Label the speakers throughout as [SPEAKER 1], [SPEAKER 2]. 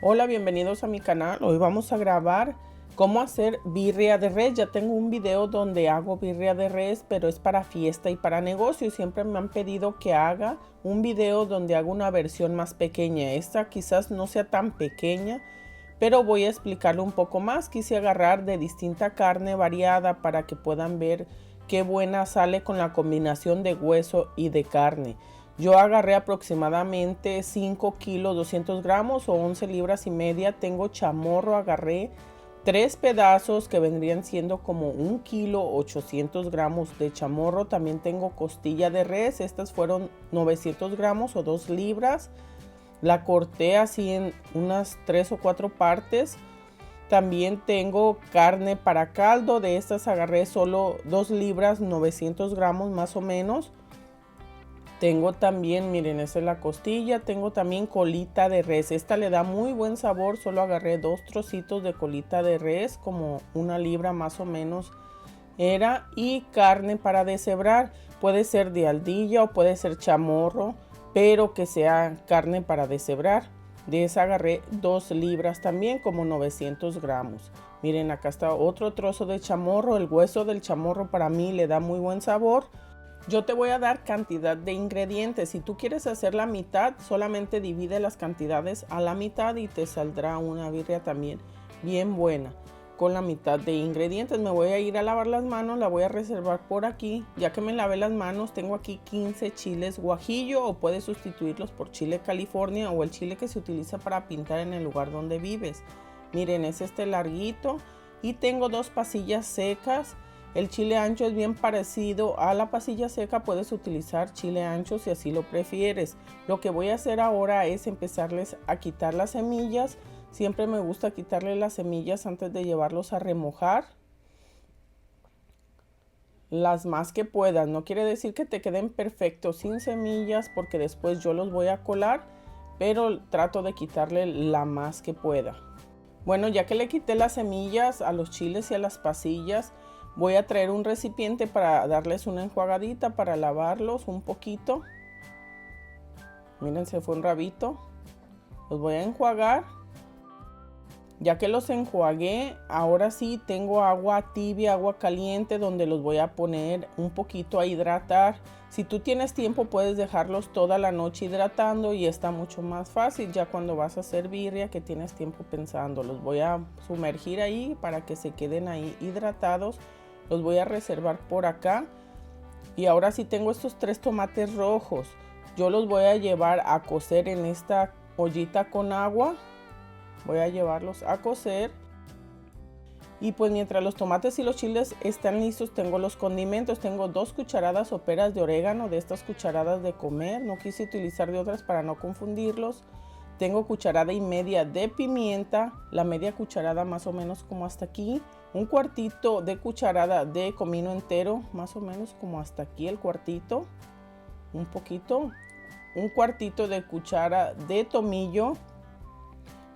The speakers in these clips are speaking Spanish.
[SPEAKER 1] Hola, bienvenidos a mi canal. Hoy vamos a grabar cómo hacer birria de res. Ya tengo un video donde hago birria de res, pero es para fiesta y para negocio. Y siempre me han pedido que haga un video donde haga una versión más pequeña. Esta quizás no sea tan pequeña, pero voy a explicarlo un poco más. Quise agarrar de distinta carne variada para que puedan ver qué buena sale con la combinación de hueso y de carne. Yo agarré aproximadamente 5 kilos 200 gramos o 11 libras y media. Tengo chamorro, agarré 3 pedazos que vendrían siendo como 1 kilo 800 gramos de chamorro. También tengo costilla de res, estas fueron 900 gramos o 2 libras. La corté así en unas 3 o 4 partes. También tengo carne para caldo, de estas agarré solo 2 libras 900 gramos más o menos. Tengo también, miren, esa es la costilla. Tengo también colita de res. Esta le da muy buen sabor. Solo agarré 2 trocitos de colita de res, como 1 libra más o menos era. Y carne para deshebrar. Puede ser de aldilla o puede ser chamorro, pero que sea carne para deshebrar. De esa agarré 2 libras también, como 900 gramos. Miren, acá está otro trozo de chamorro. El hueso del chamorro para mí le da muy buen sabor. Yo te voy a dar cantidad de ingredientes. Si tú quieres hacer la mitad, solamente divide las cantidades a la mitad y te saldrá una birria también bien buena con la mitad de ingredientes. Me voy a ir a lavar las manos, la voy a reservar por aquí. Ya que me lavé las manos, tengo aquí 15 chiles guajillo, o puedes sustituirlos por chile California o el chile que se utiliza para pintar en el lugar donde vives. Miren, es este larguito. Y tengo 2 pasillas secas. El chile ancho es bien parecido a la pasilla seca. Puedes utilizar chile ancho si así lo prefieres. Lo que voy a hacer ahora es empezarles a quitar las semillas. Siempre me gusta quitarle las semillas antes de llevarlos a remojar. Las más que puedas. No quiere decir que te queden perfectos sin semillas, porque después yo los voy a colar, pero trato de quitarle la más que pueda. Bueno, ya que le quité las semillas a los chiles y a las pasillas, voy a traer un recipiente para darles una enjuagadita, para lavarlos un poquito. Miren, se fue un rabito. Los voy a enjuagar. Ya que los enjuagué, ahora sí tengo agua tibia, agua caliente, donde los voy a poner un poquito a hidratar. Si tú tienes tiempo, puedes dejarlos toda la noche hidratando y está mucho más fácil ya cuando vas a hacer birria, que tienes tiempo pensando. Los voy a sumergir ahí para que se queden ahí hidratados. Los voy a reservar por acá. Y ahora sí tengo estos 3 tomates rojos. Yo los voy a llevar a cocer en esta ollita con agua. Voy a llevarlos a cocer. Y pues mientras los tomates y los chiles están listos, tengo los condimentos. Tengo 2 cucharadas soperas de orégano, de estas cucharadas de comer. No quise utilizar de otras para no confundirlos. Tengo 1,5 cucharadas de pimienta, la media cucharada más o menos como hasta aquí. 1/4 de cucharada de comino entero, más o menos como hasta aquí el cuartito. Un poquito. 1/4 de cuchara de tomillo.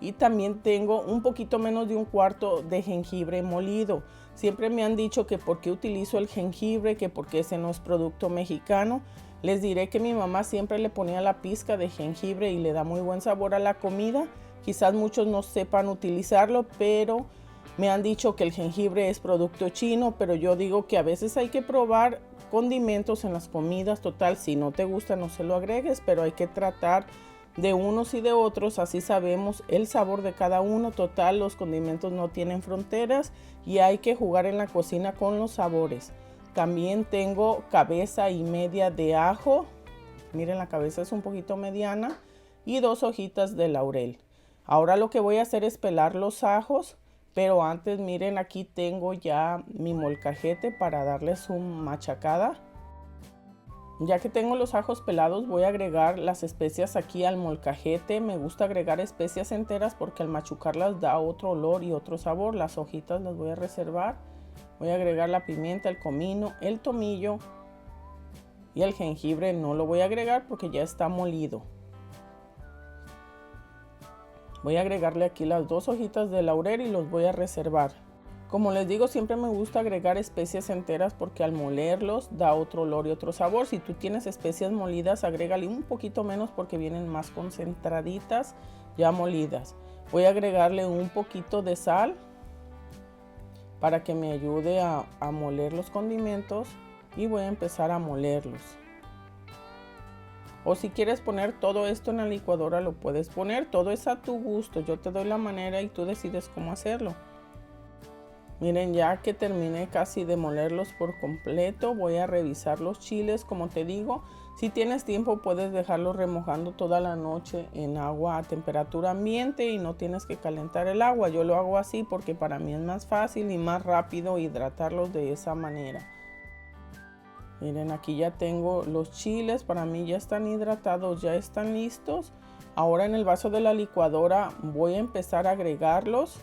[SPEAKER 1] Y también tengo un poquito menos de 1/4 de jengibre molido. Siempre me han dicho que por qué utilizo el jengibre, que porque ese no es producto mexicano. Les diré que mi mamá siempre le ponía la pizca de jengibre y le da muy buen sabor a la comida. Quizás muchos no sepan utilizarlo, pero me han dicho que el jengibre es producto chino. Pero yo digo que a veces hay que probar condimentos en las comidas. Total, si no te gusta no se lo agregues, pero hay que tratar de unos y de otros, así sabemos el sabor de cada uno. Total, los condimentos no tienen fronteras y hay que jugar en la cocina con los sabores. También tengo 1,5 cabezas de ajo. Miren, la cabeza es un poquito mediana. Y 2 hojitas de laurel. Ahora lo que voy a hacer es pelar los ajos, pero antes miren, aquí tengo ya mi molcajete para darles su machacada. Ya que tengo los ajos pelados, voy a agregar las especias aquí al molcajete. Me gusta agregar especias enteras porque al machucarlas da otro olor y otro sabor. Las hojitas las voy a reservar. Voy a agregar la pimienta, el comino, el tomillo y el jengibre no lo voy a agregar porque ya está molido. Voy a agregarle aquí las 2 hojitas de laurel y los voy a reservar. Como les digo, siempre me gusta agregar especias enteras porque al molerlos da otro olor y otro sabor. Si tú tienes especias molidas, agrégale un poquito menos porque vienen más concentraditas ya molidas. Voy a agregarle un poquito de sal para que me ayude a moler los condimentos y voy a empezar a molerlos. O si quieres poner todo esto en la licuadora lo puedes poner, todo es a tu gusto. Yo te doy la manera y tú decides cómo hacerlo. Miren, ya que terminé casi de molerlos por completo, voy a revisar los chiles. Como te digo, si tienes tiempo puedes dejarlos remojando toda la noche en agua a temperatura ambiente y no tienes que calentar el agua. Yo lo hago así porque para mí es más fácil y más rápido hidratarlos de esa manera. Miren, aquí ya tengo los chiles, para mí ya están hidratados, ya están listos. Ahora en el vaso de la licuadora voy a empezar a agregarlos.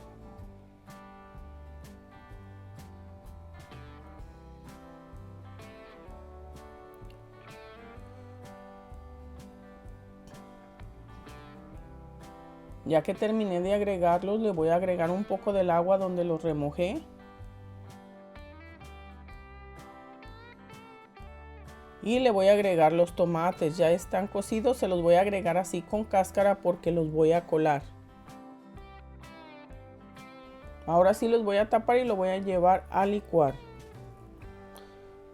[SPEAKER 1] Ya que terminé de agregarlos, le voy a agregar un poco del agua donde los remojé. Y le voy a agregar los tomates, ya están cocidos, se los voy a agregar así con cáscara porque los voy a colar. Ahora sí los voy a tapar y lo voy a llevar a licuar.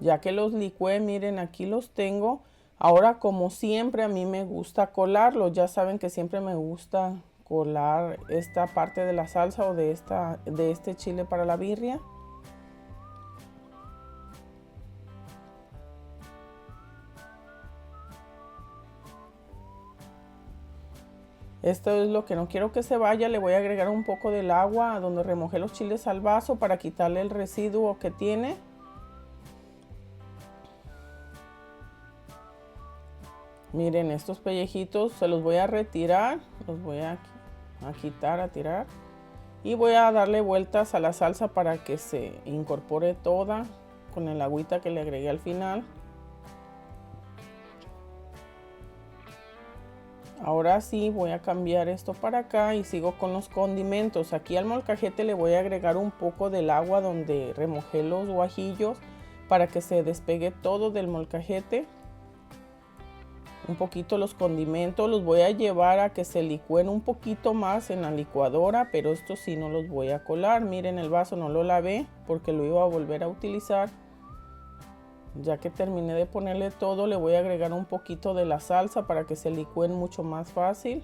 [SPEAKER 1] Ya que los licué, miren, aquí los tengo. Ahora, como siempre, a mí me gusta colarlos. Ya saben que siempre me gusta colar esta parte de la salsa o de este chile para la birria. Esto es lo que no quiero que se vaya. Le voy a agregar un poco del agua donde remojé los chiles al vaso para quitarle el residuo que tiene. Miren, estos pellejitos se los voy a retirar, los voy a quitar, a tirar. Y voy a darle vueltas a la salsa para que se incorpore toda con el agüita que le agregué al final. Ahora sí voy a cambiar esto para acá y sigo con los condimentos. Aquí al molcajete le voy a agregar un poco del agua donde remojé los guajillos para que se despegue todo del molcajete. Un poquito los condimentos los voy a llevar a que se licúen un poquito más en la licuadora, pero estos sí no los voy a colar. Miren, el vaso no lo lavé porque lo iba a volver a utilizar. Ya que terminé de ponerle todo, le voy a agregar un poquito de la salsa para que se licúen mucho más fácil.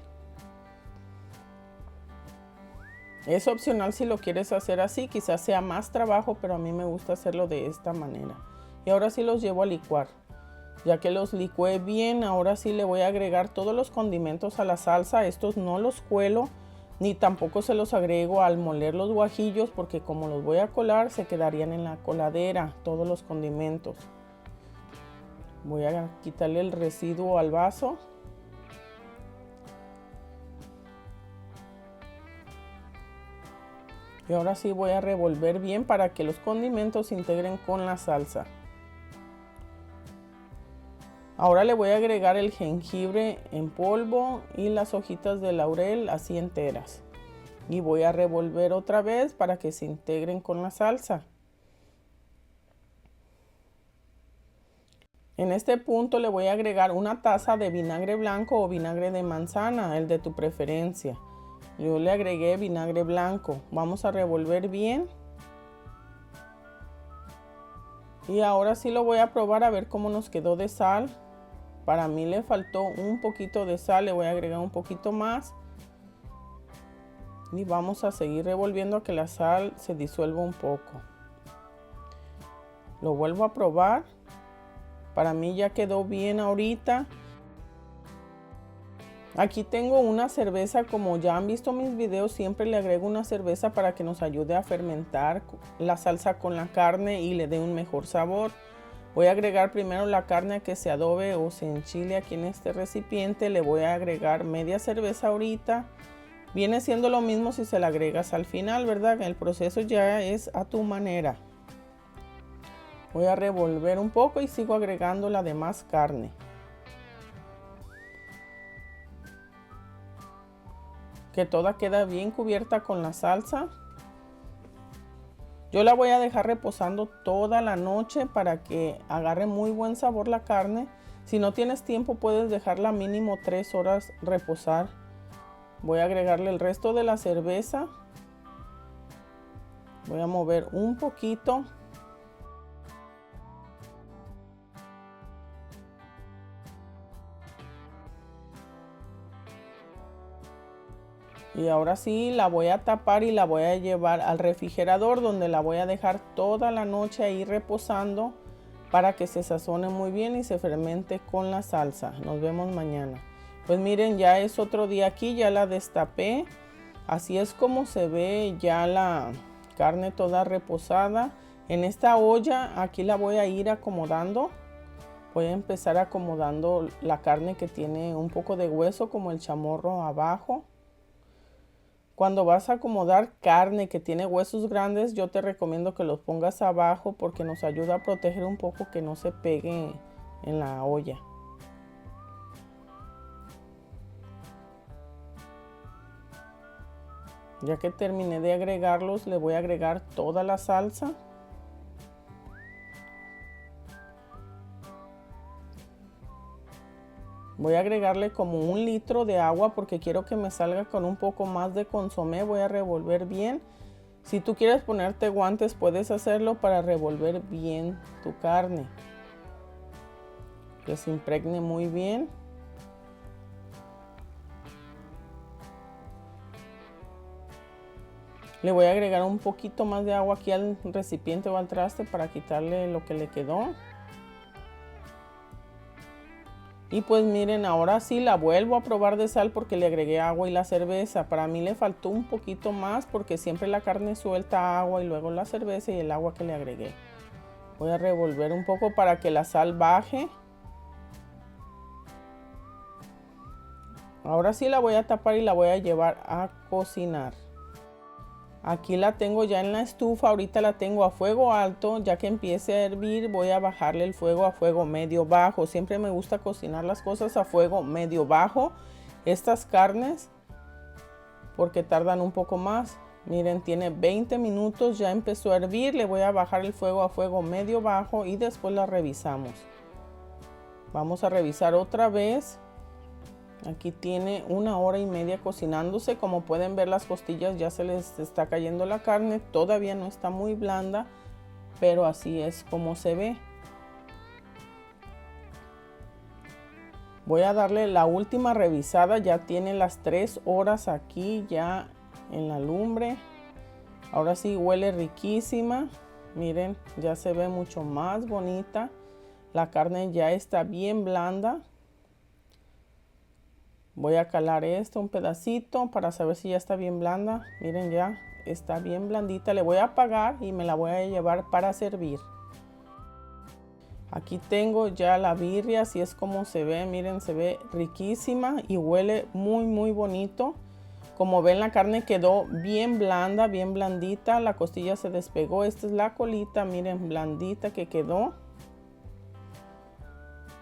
[SPEAKER 1] Es opcional si lo quieres hacer así, quizás sea más trabajo, pero a mí me gusta hacerlo de esta manera. Y ahora sí los llevo a licuar. Ya que los licué bien, ahora sí le voy a agregar todos los condimentos a la salsa. Estos no los cuelo, ni tampoco se los agrego al moler los guajillos, porque como los voy a colar, se quedarían en la coladera todos los condimentos. Voy a quitarle el residuo al vaso. Y ahora sí voy a revolver bien para que los condimentos se integren con la salsa. Ahora le voy a agregar el jengibre en polvo y las hojitas de laurel así enteras. Y voy a revolver otra vez para que se integren con la salsa. En este punto le voy a agregar una taza de vinagre blanco o vinagre de manzana, el de tu preferencia. Yo le agregué vinagre blanco. Vamos a revolver bien. Y ahora sí lo voy a probar a ver cómo nos quedó de sal. Para mí le faltó un poquito de sal, le voy a agregar un poquito más. Y vamos a seguir revolviendo a que la sal se disuelva un poco. Lo vuelvo a probar. Para mí ya quedó bien ahorita. Aquí tengo una cerveza, como ya han visto mis videos, siempre le agrego una cerveza para que nos ayude a fermentar la salsa con la carne y le dé un mejor sabor. Voy a agregar primero la carne que se adobe o se enchile aquí en este recipiente. Le voy a agregar media cerveza ahorita. Viene siendo lo mismo si se la agregas al final, ¿verdad? El proceso ya es a tu manera. Voy a revolver un poco y sigo agregando la demás carne. Que toda queda bien cubierta con la salsa. Yo la voy a dejar reposando toda la noche para que agarre muy buen sabor la carne. Si no tienes tiempo puedes dejarla mínimo 3 horas reposar. Voy a agregarle el resto de la cerveza. Voy a mover un poquito. Y ahora sí la voy a tapar y la voy a llevar al refrigerador, donde la voy a dejar toda la noche ahí reposando para que se sazone muy bien y se fermente con la salsa. Nos vemos mañana. Pues miren, ya es otro día aquí, ya la destapé. Así es como se ve ya la carne toda reposada. En esta olla aquí la voy a ir acomodando. Voy a empezar acomodando la carne que tiene un poco de hueso, como el chamorro abajo. Cuando vas a acomodar carne que tiene huesos grandes, yo te recomiendo que los pongas abajo porque nos ayuda a proteger un poco que no se pegue en la olla. Ya que terminé de agregarlos, le voy a agregar toda la salsa. Voy a agregarle como 1 litro de agua porque quiero que me salga con un poco más de consomé. Voy a revolver bien. Si tú quieres ponerte guantes, puedes hacerlo para revolver bien tu carne. Que se impregne muy bien. Le voy a agregar un poquito más de agua aquí al recipiente o al traste para quitarle lo que le quedó. Y pues miren, ahora sí la vuelvo a probar de sal porque le agregué agua y la cerveza. Para mí le faltó un poquito más porque siempre la carne suelta agua y luego la cerveza y el agua que le agregué. Voy a revolver un poco para que la sal baje. Ahora sí la voy a tapar y la voy a llevar a cocinar. Aquí la tengo ya en la estufa, ahorita la tengo a fuego alto. Ya que empiece a hervir, voy a bajarle el fuego a fuego medio bajo. Siempre me gusta cocinar las cosas a fuego medio bajo, estas carnes, porque tardan un poco más. Miren, tiene 20 minutos, ya empezó a hervir. Le voy a bajar el fuego a fuego medio bajo y después la revisamos. Vamos a revisar otra vez. Aquí tiene 1 hora y media cocinándose. Como pueden ver, las costillas ya se les está cayendo la carne. Todavía no está muy blanda, pero así es como se ve. Voy a darle la última revisada. Ya tiene las 3 horas aquí ya en la lumbre. Ahora sí huele riquísima. Miren, ya se ve mucho más bonita. La carne ya está bien blanda. Voy a calar un pedacito para saber si ya está bien blanda. Miren, ya está bien blandita. Le voy a apagar y me la voy a llevar para servir. Aquí tengo ya la birria, así es como se ve. Miren, se ve riquísima y huele muy muy bonito. Como ven, la carne quedó bien blanda, bien blandita. La costilla se despegó. Esta es la colita, miren, blandita que quedó.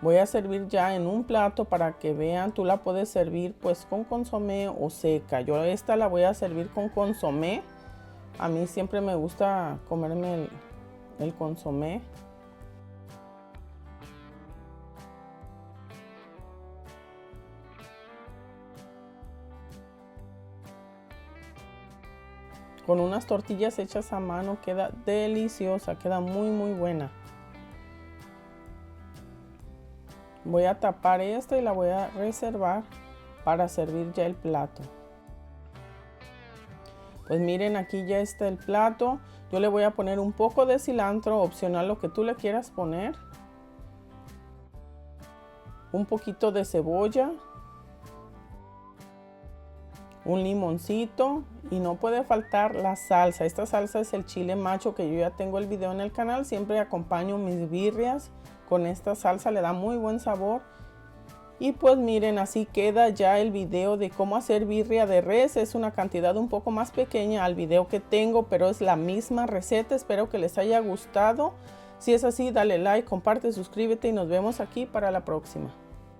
[SPEAKER 1] Voy a servir ya en un plato para que vean. Tú la puedes servir pues con consomé o seca. Yo esta la voy a servir con consomé. A mí siempre me gusta comerme el consomé. Con unas tortillas hechas a mano queda deliciosa, queda muy muy buena. Voy a tapar esta y la voy a reservar para servir ya el plato. Pues miren, aquí ya está el plato. Yo le voy a poner un poco de cilantro, opcional lo que tú le quieras poner. Un poquito de cebolla. Un limoncito y no puede faltar la salsa. Esta salsa es el chile macho que yo ya tengo el video en el canal. Siempre acompaño mis birrias con esta salsa, le da muy buen sabor. Y pues miren, así queda ya el video de cómo hacer birria de res. Es una cantidad un poco más pequeña al video que tengo, pero es la misma receta. Espero que les haya gustado. Si es así, dale like, comparte, suscríbete y nos vemos aquí para la próxima.